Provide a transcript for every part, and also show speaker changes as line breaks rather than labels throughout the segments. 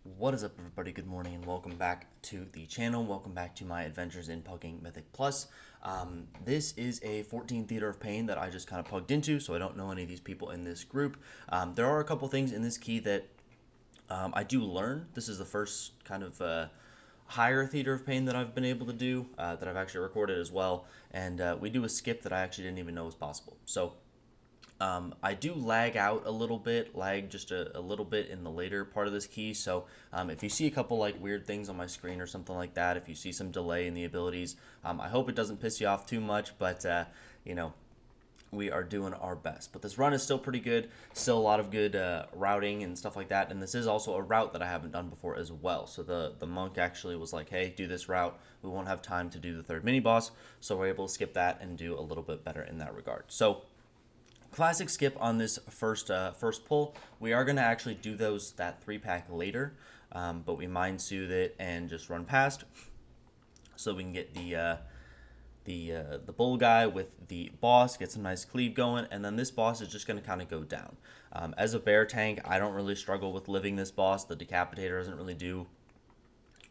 What is up, everybody? Good morning and welcome back to the channel. Welcome back to my adventures in pugging Mythic Plus. This is a 14 Theater of Pain that I just kind of plugged into, so I don't know any of these people in this group. There are a couple things in this key that I do learn. This is the first kind of higher Theater of Pain that I've been able to do, that I've actually recorded as well. And we do a skip that I actually didn't even know was possible. So I do lag out a little bit, lag just a little bit in the later part of this key. So if you see a couple like weird things on my screen or something like that, if you see some delay in the abilities, I hope it doesn't piss you off too much, but you know, we are doing our best. But this run is still pretty good, still a lot of good routing and stuff like that. And this is also a route that I haven't done before as well. So the monk actually was like, hey, do this route. We won't have time to do the third mini boss. So we're able to skip that and do a little bit better in that regard. So classic skip on this first pull. We are going to actually do that 3-pack later, but we mind soothe it and just run past so we can get the bull guy with the boss, get some nice cleave going, and then this boss is just going to kind of go down. As a bear tank, I don't really struggle with living this boss. The decapitator doesn't really do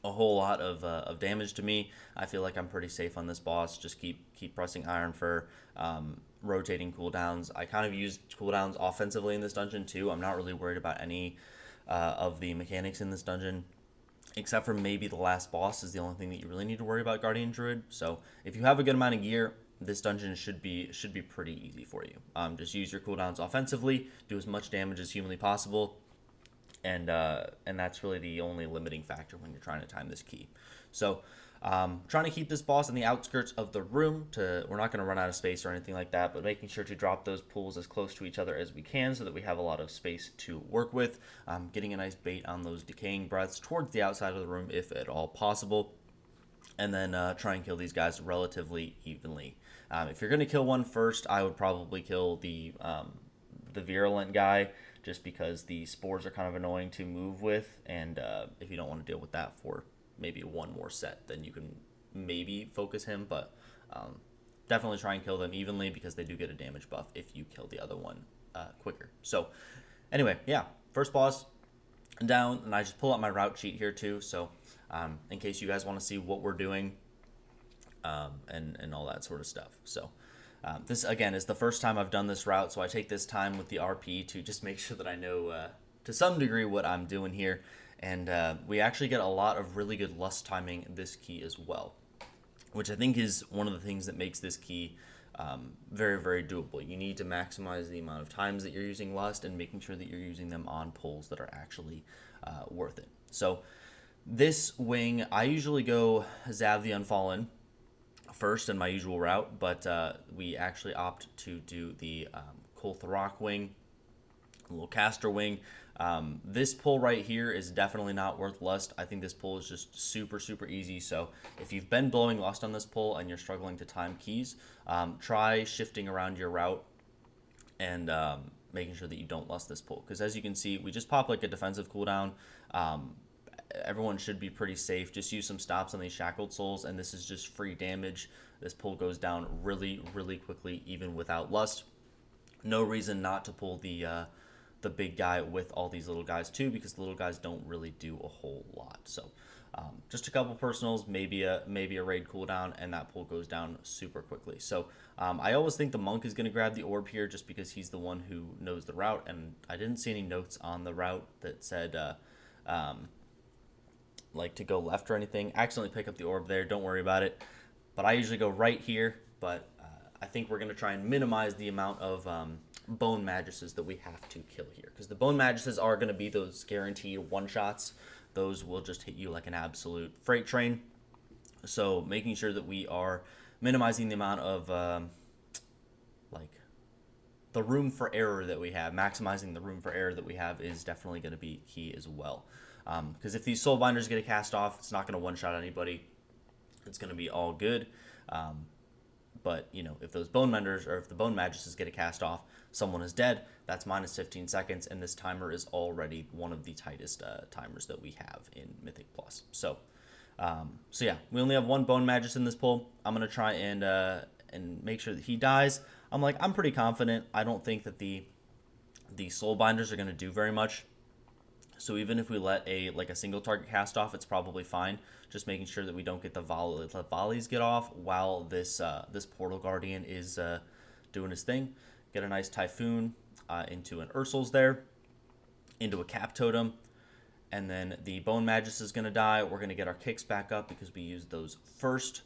a whole lot of damage to me. I feel like I'm pretty safe on this boss. Just keep pressing iron for rotating cooldowns. I kind of use cooldowns offensively in this dungeon too. I'm not really worried about any of the mechanics in this dungeon, except for maybe the last boss is the only thing that you really need to worry about, Guardian Druid. So if you have a good amount of gear, this dungeon should be pretty easy for you. Just use your cooldowns offensively, do as much damage as humanly possible, and that's really the only limiting factor when you're trying to time this key. So trying to keep this boss on the outskirts of the room. We're not going to run out of space or anything like that, but making sure to drop those pools as close to each other as we can so that we have a lot of space to work with. Getting a nice bait on those decaying breaths towards the outside of the room if at all possible, and then try and kill these guys relatively evenly. If you're going to kill one first, I would probably kill the virulent guy, just because the spores are kind of annoying to move with, and if you don't want to deal with that for maybe one more set, then you can maybe focus him, but definitely try and kill them evenly because they do get a damage buff if you kill the other one quicker. So anyway, yeah, first boss down, and I just pull out my route sheet here too, so in case you guys want to see what we're doing, and all that sort of stuff. So this again is the first time I've done this route, so I take this time with the RP to just make sure that I know to some degree what I'm doing here, and we actually get a lot of really good lust timing this key as well, which I think is one of the things that makes this key very, very doable. You need to maximize the amount of times that you're using lust and making sure that you're using them on pulls that are actually worth it. So this wing, I usually go Zav the Unfallen first in my usual route, but we actually opt to do the Koltharok wing, a little caster wing. This pull right here is definitely not worth lust. I think this pull is just super, super easy. So if you've been blowing lust on this pull and you're struggling to time keys, try shifting around your route and making sure that you don't lust this pull. Because as you can see, we just pop like a defensive cooldown. Everyone should be pretty safe. Just use some stops on these shackled souls, and this is just free damage. This pull goes down really, really quickly, even without lust. No reason not to pull the big guy with all these little guys too, because the little guys don't really do a whole lot. So just a couple personals, maybe a raid cooldown, and that pull goes down super quickly. So I always think the monk is going to grab the orb here just because he's the one who knows the route, and I didn't see any notes on the route that said like to go left or anything. Accidentally pick up the orb there, don't worry about it. But I usually go right here, but I think we're going to try and minimize the amount of bone magusses that we have to kill here, because the bone magusses are going to be those guaranteed one-shots. Those will just hit you like an absolute freight train. So making sure that we are minimizing the amount of like the room for error that we have, maximizing the room for error that we have is definitely going to be key as well. Because if these soul binders get a cast off, it's not going to one-shot anybody. It's going to be all good. But you know, if those bone menders or if the bone magusses get a cast off, someone is dead. That's minus 15 seconds, and this timer is already one of the tightest timers that we have in Mythic Plus. So yeah, we only have one bone magus in this pull. I'm gonna try and make sure that he dies. I'm pretty confident. I don't think that the soul binders are gonna do very much. So even if we let a single target cast off, it's probably fine. Just making sure that we don't get the volleys get off while this Portal Guardian is doing his thing. Get a nice Typhoon into an Ursul's there, into a Cap Totem, and then the Bone Magus is going to die. We're going to get our kicks back up because we used those first,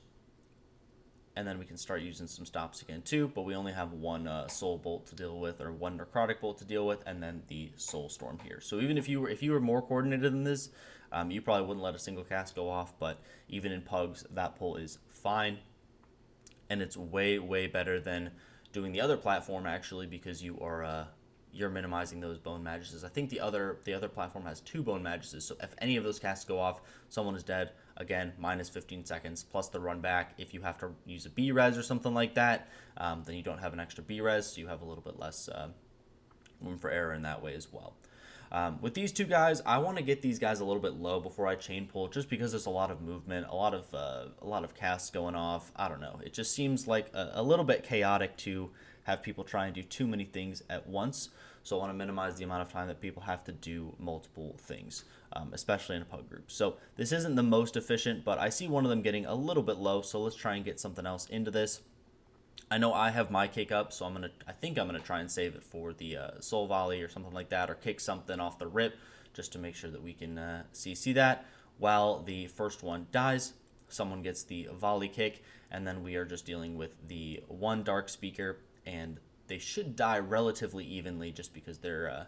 and then we can start using some stops again too, but we only have one Soul Bolt to deal with, or one Necrotic Bolt to deal with, and then the Soul Storm here. So even if you were more coordinated than this, you probably wouldn't let a single cast go off, but even in Pugs, that pull is fine, and it's way, way better than doing the other platform, actually, because you're minimizing those Bone Maguses. I think the other platform has 2 Bone Maguses, so if any of those casts go off, someone is dead. Again, minus 15 seconds, plus the run back. If you have to use a B-Res or something like that, then you don't have an extra B-Res, so you have a little bit less room for error in that way as well. With these 2 guys, I want to get these guys a little bit low before I chain pull, just because there's a lot of movement, a lot of casts going off. I don't know. It just seems like a little bit chaotic to have people try and do too many things at once. So I want to minimize the amount of time that people have to do multiple things, especially in a pug group. So this isn't the most efficient, but I see one of them getting a little bit low. So let's try and get something else into this. I know I have my kick up, so I think I'm gonna try and save it for the Soul Volley or something like that, or kick something off the rip, just to make sure that we can see that. While the first one dies, someone gets the volley kick, and then we are just dealing with the one Dark Speaker, and they should die relatively evenly, just because they're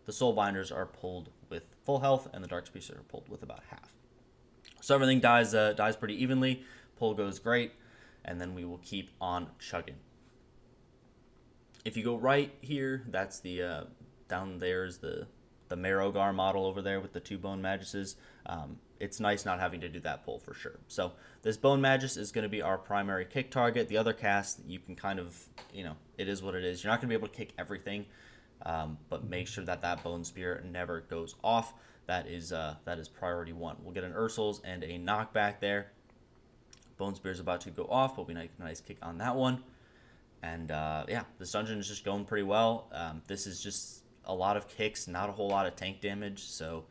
the Soul Binders are pulled with full health, and the Dark Speakers are pulled with about half. So everything dies pretty evenly. Pull goes great. And then we will keep on chugging. If you go right here, that's the down there is the Marrowgar model over there with the 2 Bone Maguses. It's nice not having to do that pull for sure. So this Bone Magus is going to be our primary kick target. The other cast, you can kind of, it is what it is. You're not going to be able to kick everything, but make sure that Bone Spear never goes off. That is priority 1. We'll get an Ursul's and a knockback there. Bone Spear is about to go off, but we get a nice kick on that one. And yeah, this dungeon is just going pretty well. This is just a lot of kicks, not a whole lot of tank damage. So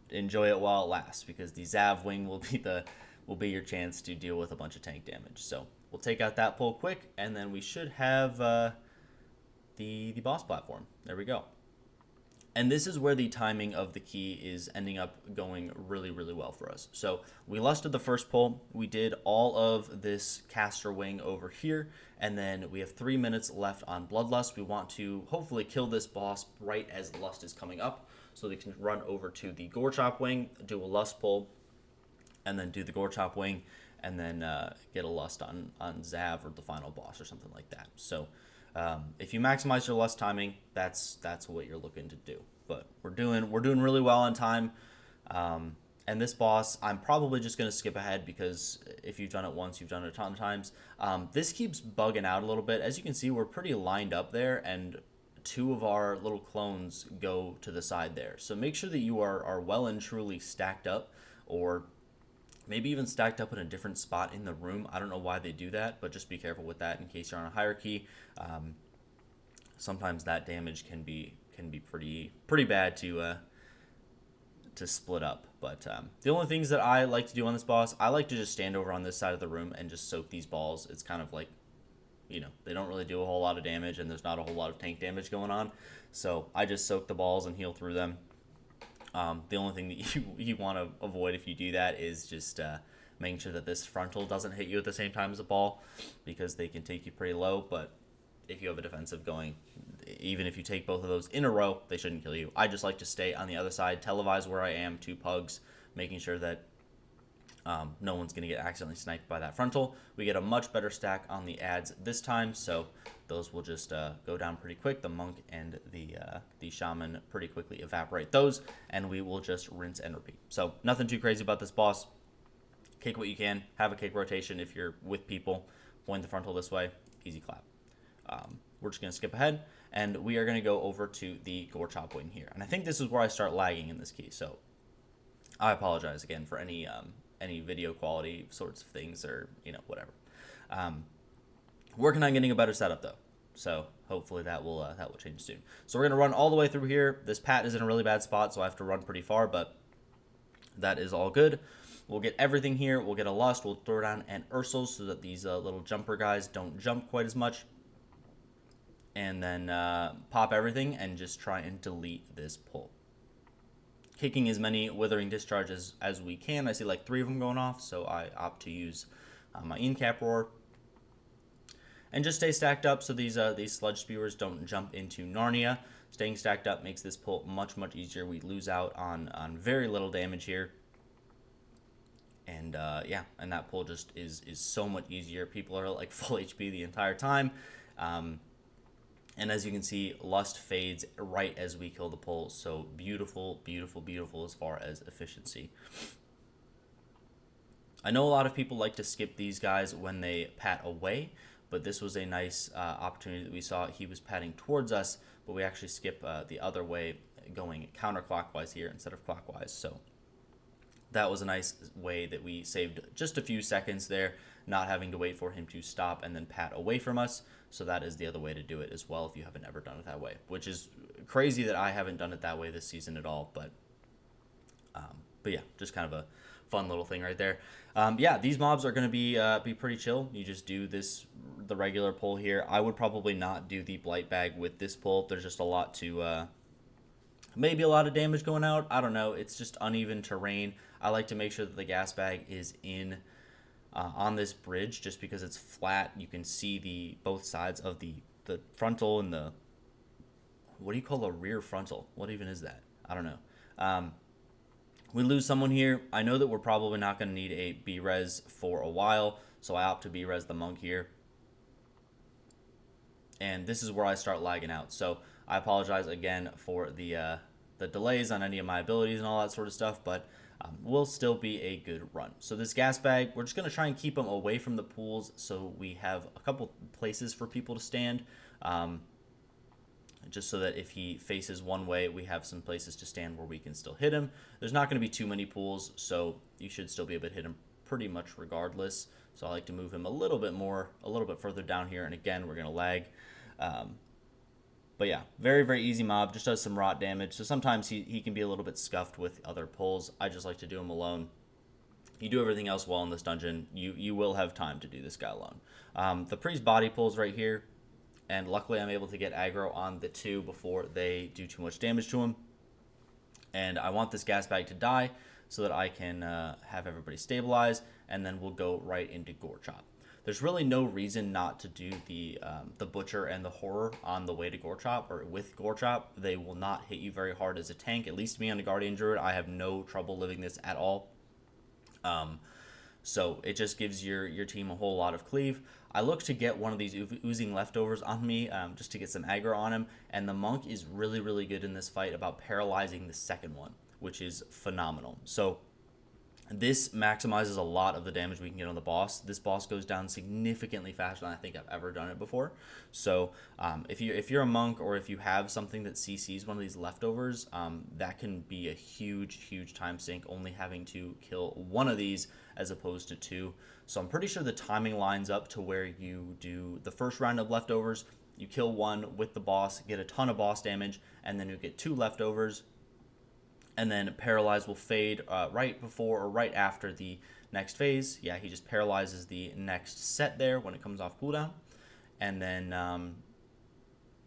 enjoy it while it lasts, because the Zav Wing will be your chance to deal with a bunch of tank damage. So we'll take out that pull quick, and then we should have the boss platform. There we go. And this is where the timing of the key is ending up going really, really well for us. So we lusted the first pull. We did all of this caster wing over here. And then we have 3 minutes left on Bloodlust. We want to hopefully kill this boss right as Lust is coming up, so they can run over to the Gore Chop wing, do a Lust pull, and then do the Gore Chop wing, and then get a Lust on Zav or the final boss or something like that. So if you maximize your Lust timing, that's what you're looking to do. But we're doing really well on time. And this boss, I'm probably just going to skip ahead, because if you've done it once, you've done it a ton of times. This keeps bugging out a little bit. As you can see, we're pretty lined up there, and 2 of our little clones go to the side there. So make sure that you are well and truly stacked up, or maybe even stacked up in a different spot in the room. I don't know why they do that, but just be careful with that in case you're on a hierarchy. Sometimes that damage can be pretty bad to split up. But the only things that I like to do on this boss, I like to just stand over on this side of the room and just soak these balls. It's kind of like, they don't really do a whole lot of damage, and there's not a whole lot of tank damage going on. So I just soak the balls and heal through them. The only thing that you want to avoid if you do that is just making sure that this frontal doesn't hit you at the same time as a ball, because they can take you pretty low. But if you have a defensive going, even if you take both of those in a row, they shouldn't kill you. I just like to stay on the other side, televise where I am, 2 pugs, making sure that no one's going to get accidentally sniped by that frontal. We get a much better stack on the ads this time, so those will just go down pretty quick. The monk and the shaman pretty quickly evaporate those, and we will just rinse and repeat. So nothing too crazy about this boss. Kick what you can. Have a kick rotation if you're with people. Point the frontal this way. Easy clap. We're just going to skip ahead, and we are going to go over to the Gore Chop wing here. And I think this is where I start lagging in this key, so I apologize again for any video quality sorts of things, or whatever. Working on getting a better setup though. So hopefully that will change soon. So we're gonna run all the way through here. This Pat is in a really bad spot, so I have to run pretty far, but that is all good. We'll get everything here. We'll get a Lust. We'll throw down an Ursul so that these little jumper guys don't jump quite as much. And then pop everything and just try and delete this pull. Kicking as many Withering Discharges as we can. I see like 3 of them going off, so I opt to use my Incap Roar. And just stay stacked up so these Sludge Spewers don't jump into Narnia. Staying stacked up makes this pull much, much easier. We lose out on very little damage here. And yeah, and that pull just is so much easier. People are like full HP the entire time. And as you can see, Lust fades right as we kill the pull. So beautiful, beautiful, beautiful as far as efficiency. I know a lot of people like to skip these guys when they pat away, but this was a nice opportunity that we saw. He was patting towards us, but we actually skip the other way, going counterclockwise here instead of clockwise. So that was a nice way that we saved just a few seconds there, not having to wait for him to stop and then pat away from us. So that is the other way to do it as well if you haven't ever done it that way, which is crazy that I haven't done it that way this season at all. But yeah, just kind of a fun little thing right there. Yeah, these mobs are going to be pretty chill. You just do the regular pull here. I would probably not do the Blight Bag with this pull. There's just a lot to maybe a lot of damage going out. I don't know. It's just uneven terrain. I like to make sure that the gas bag is in on this bridge just because it's flat. You can see both sides of the frontal and the, what do you call a rear frontal? What even is that? I don't know. We lose someone here. I know that we're probably not going to need a B-Res for a while, so I opt to B-Res the monk here. And this is where I start lagging out. So I apologize again for the delays on any of my abilities and all that sort of stuff, but will still be a good run. So this gas bag, we're just going to try and keep them away from the pools so we have a couple places for people to stand. Just so that if he faces one way, we have some places to stand where we can still hit him. There's not going to be too many pools, so you should still be able to hit him pretty much regardless. So I like to move him a little bit further down here, and again, we're going to lag. But yeah, very, very easy mob, just does some rot damage. So sometimes he can be a little bit scuffed with other pulls. I just like to do him alone. You do everything else well in this dungeon, you will have time to do this guy alone. The priest body pulls right here. And luckily, I'm able to get aggro on the 2 before they do too much damage to him. And I want this gas bag to die so that I can have everybody stabilize, and then we'll go right into Gore Chop. There's really no reason not to do the Butcher and the Horror on the way to Gore Chop, or with Gore Chop. They will not hit you very hard as a tank. At least me on a Guardian Druid, I have no trouble living this at all. So it just gives your team a whole lot of cleave. I look to get one of these oozing leftovers on me just to get some aggro on him. And the monk is really, really good in this fight about paralyzing the second one, which is phenomenal. So this maximizes a lot of the damage we can get on the boss. This boss goes down significantly faster than I think I've ever done it before. So if you're a monk, or if you have something that CCs one of these leftovers, that can be a huge, huge time sink, only having to kill one of these as opposed to 2. So I'm pretty sure the timing lines up to where you do the first round of leftovers, you kill one with the boss, get a ton of boss damage, and then you get 2 leftovers. And then Paralyze will fade right before or right after the next phase. Yeah, he just paralyzes the next set there when it comes off cooldown. And then,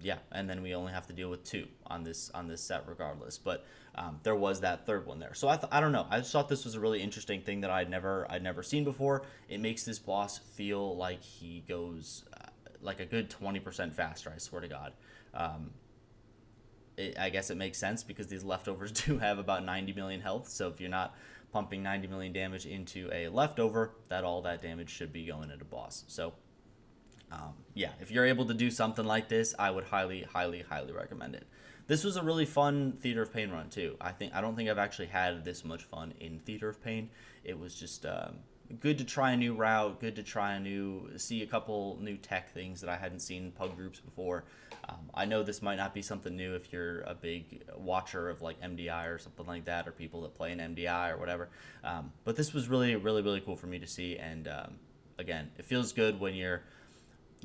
yeah, and then we only have to deal with 2 on this set regardless. But there was that third one there. So I don't know. I just thought this was a really interesting thing that I'd never seen before. It makes this boss feel like he goes like a good 20% faster, I swear to God. I guess it makes sense because these leftovers do have about 90 million health. So if you're not pumping 90 million damage into a leftover, all that damage should be going into boss. So yeah, if you're able to do something like this, I would highly, highly, highly recommend it. This was a really fun Theater of Pain run too. I don't think I've actually had this much fun in Theater of Pain. It was just good to try a new route, good to see a couple new tech things that I hadn't seen in pug groups before. I know this might not be something new if you're a big watcher of like MDI or something like that, or people that play in MDI or whatever. But this was really, really, really cool for me to see. And again, it feels good when you're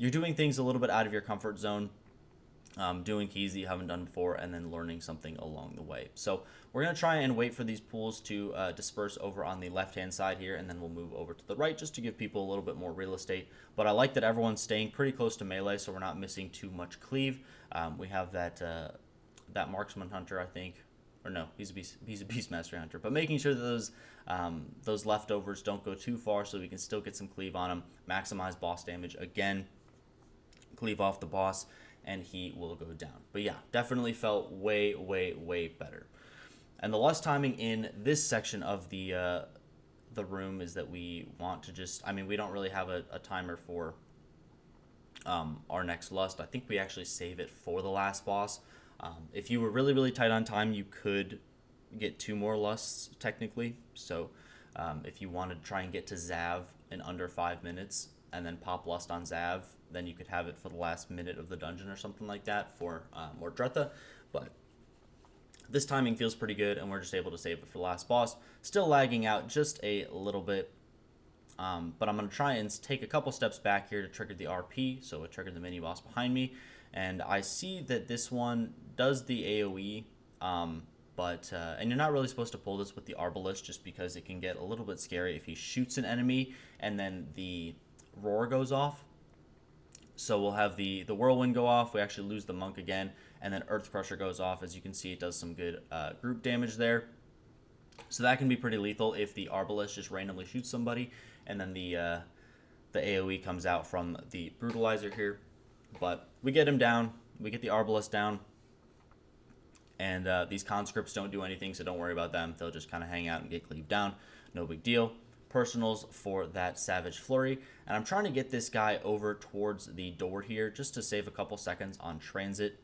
you're doing things a little bit out of your comfort zone, doing keys that you haven't done before, and then learning something along the way. So we're going to try and wait for these pools to disperse over on the left-hand side here, and then we'll move over to the right just to give people a little bit more real estate. But I like that everyone's staying pretty close to melee, so we're not missing too much cleave. We have that marksman hunter, I think, or no, he's a beastmaster hunter. But making sure that those leftovers don't go too far, so we can still get some cleave on him, maximize boss damage again, cleave off the boss, and he will go down. But yeah, definitely felt way, way, way better. And the lust timing in this section of the room is that we want to just, I mean, we don't really have a timer for our next lust. I think we actually save it for the last boss. If you were really, really tight on time, you could get 2 more lusts technically. So if you wanted to try and get to Zav in under 5 minutes and then pop lust on Zav, then you could have it for the last minute of the dungeon or something like that for more Dretha. But this timing feels pretty good, and we're just able to save it for the last boss. Still lagging out just a little bit, but I'm going to try and take a couple steps back here to trigger the RP, so it triggered the mini boss behind me. And I see that this one does the AoE, and you're not really supposed to pull this with the Arbalist just because it can get a little bit scary if he shoots an enemy and then the roar goes off. So we'll have the whirlwind go off, we actually lose the monk again, and then Earth Crusher goes off. As you can see, it does some good group damage there. So that can be pretty lethal if the Arbalist just randomly shoots somebody, and then the AoE comes out from the Brutalizer here. But we get him down, we get the Arbalist down, and these conscripts don't do anything, so don't worry about them. They'll just kind of hang out and get cleaved down. No big deal. Personals for that Savage Flurry, and I'm trying to get this guy over towards the door here just to save a couple seconds on transit.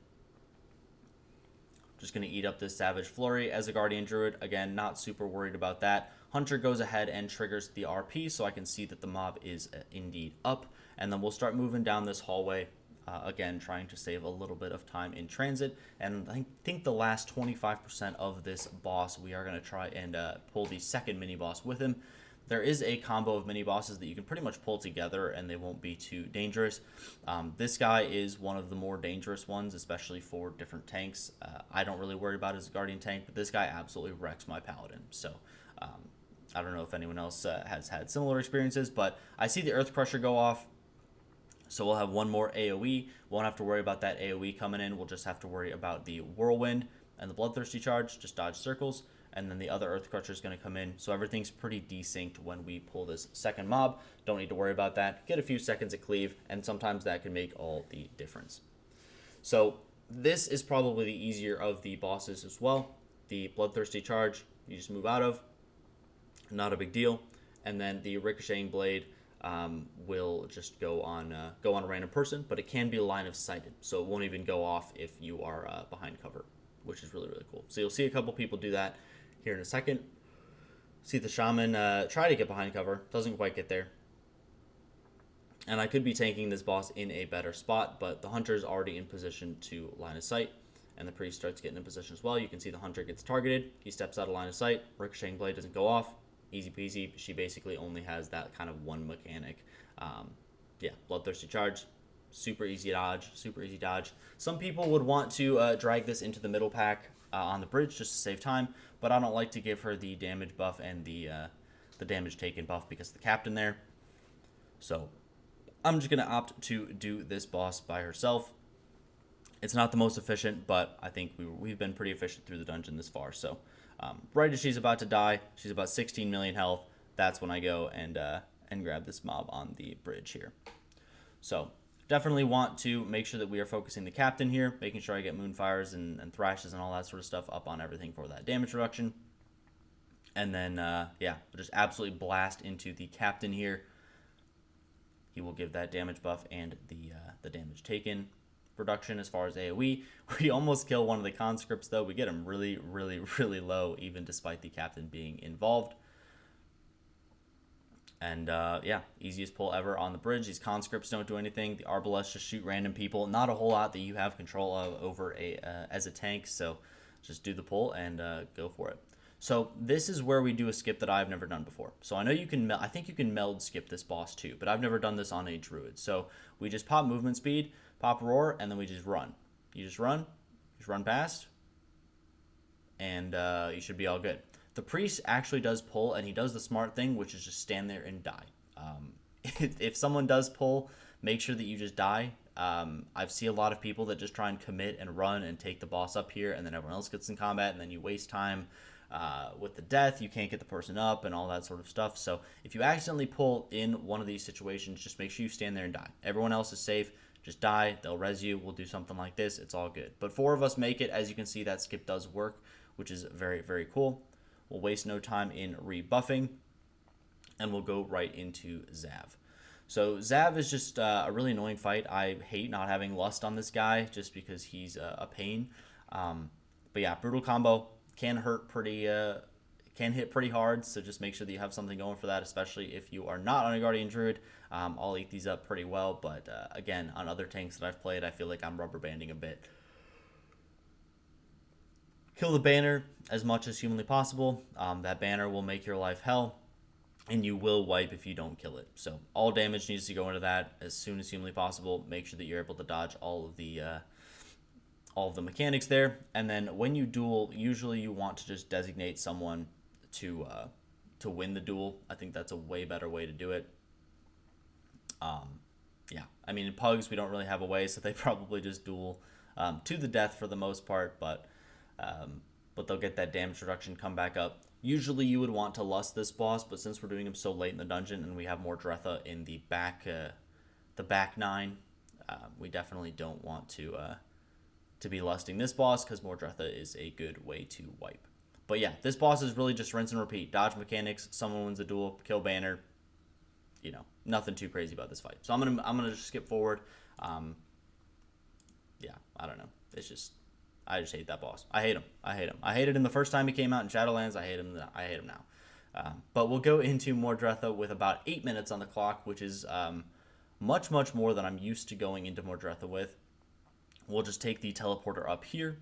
Just going to eat up this Savage Flurry as a Guardian Druid. Again, not super worried about that. Hunter goes ahead and triggers the RP, so I can see that the mob is indeed up, and then we'll start moving down this hallway. Again, trying to save a little bit of time in transit, and I think the last 25% of this boss, we are going to try and pull the second mini boss with him. There is a combo of mini bosses that you can pretty much pull together and they won't be too dangerous. This guy is one of the more dangerous ones, especially for different tanks. I don't really worry about his Guardian tank, but this guy absolutely wrecks my Paladin. So I don't know if anyone else has had similar experiences, but I see the Earth Crusher go off. So we'll have one more AoE. Won't have to worry about that AoE coming in. We'll just have to worry about the Whirlwind and the Bloodthirsty Charge. Just dodge circles. And then the other Earth Crusher is going to come in. So everything's pretty desynced when we pull this second mob. Don't need to worry about that. Get a few seconds of cleave, and sometimes that can make all the difference. So this is probably the easier of the bosses as well. The Bloodthirsty Charge, you just move out of. Not a big deal. And then the Ricocheting Blade will just go on a random person, but it can be line of sighted. So it won't even go off if you are behind cover, which is really, really cool. So you'll see a couple people do that here in a second. See the Shaman try to get behind cover. Doesn't quite get there. And I could be tanking this boss in a better spot, but the Hunter is already in position to line of sight. And the Priest starts getting in position as well. You can see the Hunter gets targeted. He steps out of line of sight. Ricocheting Blade doesn't go off. Easy peasy. She basically only has that kind of one mechanic. Yeah, Bloodthirsty Charge. Super easy dodge. Super easy dodge. Some people would want to drag this into the middle pack on the bridge just to save time, but I don't like to give her the damage buff and the damage taken buff because of the captain there. So I'm just going to opt to do this boss by herself. It's not the most efficient, but I think we've been pretty efficient through the dungeon this far. So right as she's about to die, she's about 16 million health. That's when I go and grab this mob on the bridge here. So definitely want to make sure that we are focusing the captain here, making sure I get Moonfires and Thrashes and all that sort of stuff up on everything for that damage reduction. And then, yeah, we'll just absolutely blast into the captain here. He will give that damage buff and the damage taken reduction as far as AoE. We almost kill one of the conscripts, though. We get him really, really, really low, even despite the captain being involved. And, yeah, easiest pull ever on the bridge. These conscripts don't do anything. The Arbalests just shoot random people. Not a whole lot that you have control of over as a tank, so just do the pull and go for it. So this is where we do a skip that I've never done before. So I know you can, I think you can meld skip this boss too, but I've never done this on a Druid. So we just pop movement speed, pop roar, and then we just run. You just run past, and you should be all good. The priest actually does pull, and he does the smart thing, which is just stand there and die. If someone does pull, make sure that you just die. I've seen a lot of people that just try and commit and run and take the boss up here, and then everyone else gets in combat, and then you waste time with the death. You can't get the person up and all that sort of stuff. So if you accidentally pull in one of these situations, just make sure you stand there and die. Everyone else is safe. Just die. They'll res you. We'll do something like this. It's all good. But 4 of us make it. As you can see, that skip does work, which is very, very cool. We'll waste no time in rebuffing, and we'll go right into Zav. So Zav is just a really annoying fight. I hate not having Lust on this guy just because he's a pain. But yeah, brutal combo can hurt pretty, can hit pretty hard. So just make sure that you have something going for that, especially if you are not on a Guardian Druid. I'll eat these up pretty well, but again, on other tanks that I've played, I feel like I'm rubber banding a bit. Kill the banner as much as humanly possible. That banner will make your life hell, and you will wipe if you don't kill it. So all damage needs to go into that as soon as humanly possible. Make sure that you're able to dodge all of the mechanics there. And then when you duel, usually you want to just designate someone to win the duel. I think that's a way better way to do it. Yeah, I mean, in Pugs, we don't really have a way, so they probably just duel to the death for the most part, but they'll get that damage reduction, come back up. Usually you would want to Lust this boss, but since we're doing him so late in the dungeon and we have Mordretha in the back 9, we definitely don't want to be lusting this boss, because Mordretha is a good way to wipe. But yeah, this boss is really just rinse and repeat. Dodge mechanics, someone wins the duel, kill banner. You know, nothing too crazy about this fight. So I'm gonna just skip forward. Yeah, I don't know. It's just, I just hate that boss. I hate him. I hated him the first time he came out in Shadowlands. I hate him now. But we'll go into Mordretha with about 8 minutes on the clock, which is much more than I'm used to going into Mordretha with. We'll just take the teleporter up here.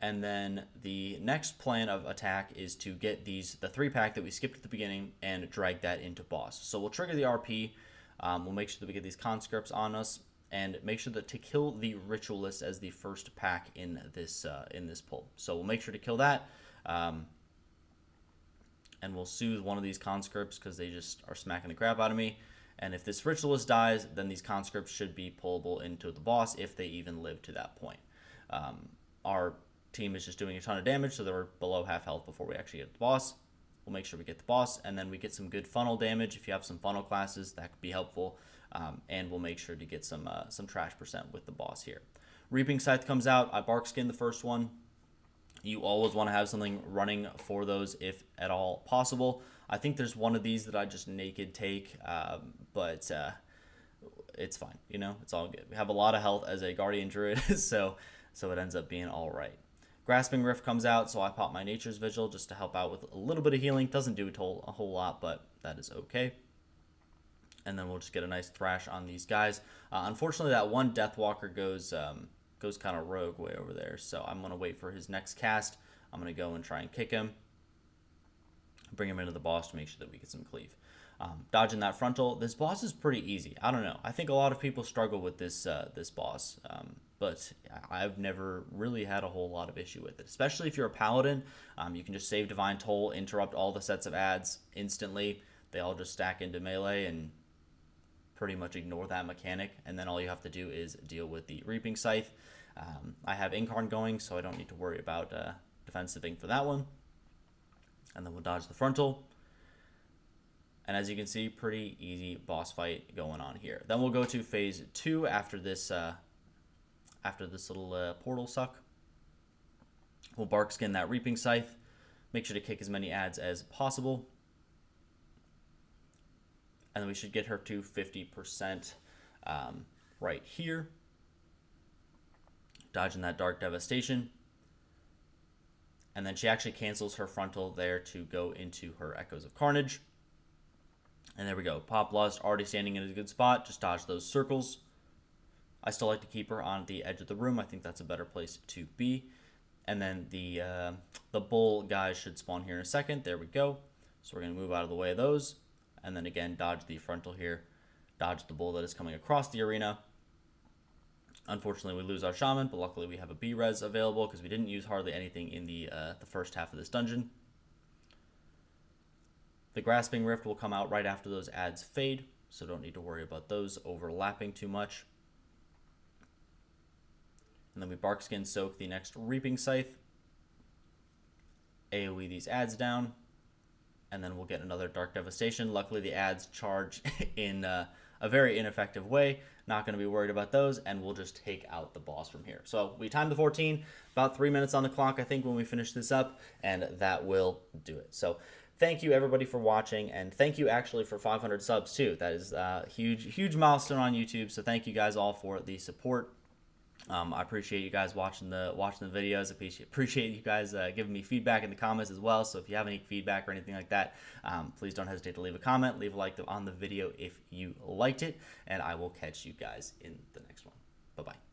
And then the next plan of attack is to get the 3-pack that we skipped at the beginning and drag that into boss. So we'll trigger the RP. We'll make sure that we get these conscripts on us, and make sure that to kill the Ritualist as the first pack in this pull. So we'll make sure to kill that, and we'll soothe one of these conscripts because they just are smacking the crap out of me. And if this Ritualist dies, then these conscripts should be pullable into the boss if they even live to that point. Our team is just doing a ton of damage, so they're below half health before we actually get the boss. We'll make sure we get the boss, and then we get some good funnel damage. If you have some funnel classes, that could be helpful. And we'll make sure to get some trash percent with the boss here. Reaping Scythe comes out. I bark skin the first one. You always want to have something running for those if at all possible. I think there's one of these that I just naked take, but it's fine. You know, it's all good. We have a lot of health as a Guardian Druid, so it ends up being all right. Grasping Rift comes out, so I pop my Nature's Vigil just to help out with a little bit of healing. Doesn't do a whole lot, but that is okay. And then we'll just get a nice thrash on these guys. Unfortunately, that one Deathwalker goes kind of rogue way over there, so I'm going to wait for his next cast. I'm going to go and try and kick him, bring him into the boss to make sure that we get some cleave. Dodging that frontal. This boss is pretty easy. I don't know. I think a lot of people struggle with this boss, but I've never really had a whole lot of issue with it, especially if you're a paladin. You can just save Divine Toll, interrupt all the sets of adds instantly. They all just stack into melee and pretty much ignore that mechanic, and then all you have to do is deal with the Reaping Scythe. I have Incarn going, so I don't need to worry about defensiving for that one. And then we'll dodge the frontal. And as you can see, pretty easy boss fight going on here. Then we'll go to phase 2 after this little portal suck. We'll bark skin that Reaping Scythe. Make sure to kick as many adds as possible. And then we should get her to 50% right here. Dodging that Dark Devastation. And then she actually cancels her frontal there to go into her Echoes of Carnage. And there we go. Pop Lust, already standing in a good spot. Just dodge those circles. I still like to keep her on the edge of the room. I think that's a better place to be. And then the bull guys should spawn here in a second. There we go. So we're going to move out of the way of those. And then again, dodge the frontal here. Dodge the bull that is coming across the arena. Unfortunately, we lose our shaman, but luckily we have a B-res available because we didn't use hardly anything in the first half of this dungeon. The Grasping Rift will come out right after those ads fade, so don't need to worry about those overlapping too much. And then we Barkskin Soak the next Reaping Scythe, AoE these ads down, and then we'll get another Dark Devastation. Luckily, the ads charge in a very ineffective way. Not going to be worried about those, and we'll just take out the boss from here. So we timed the 14, about 3 minutes on the clock, I think, when we finish this up, and that will do it. So thank you, everybody, for watching, and thank you, actually, for 500 subs, too. That is a huge milestone on YouTube, so thank you guys all for the support. I appreciate you guys watching the videos. Appreciate you guys giving me feedback in the comments as well. So if you have any feedback or anything like that, please don't hesitate to leave a comment. Leave a like on the video if you liked it, and I will catch you guys in the next one. Bye-bye.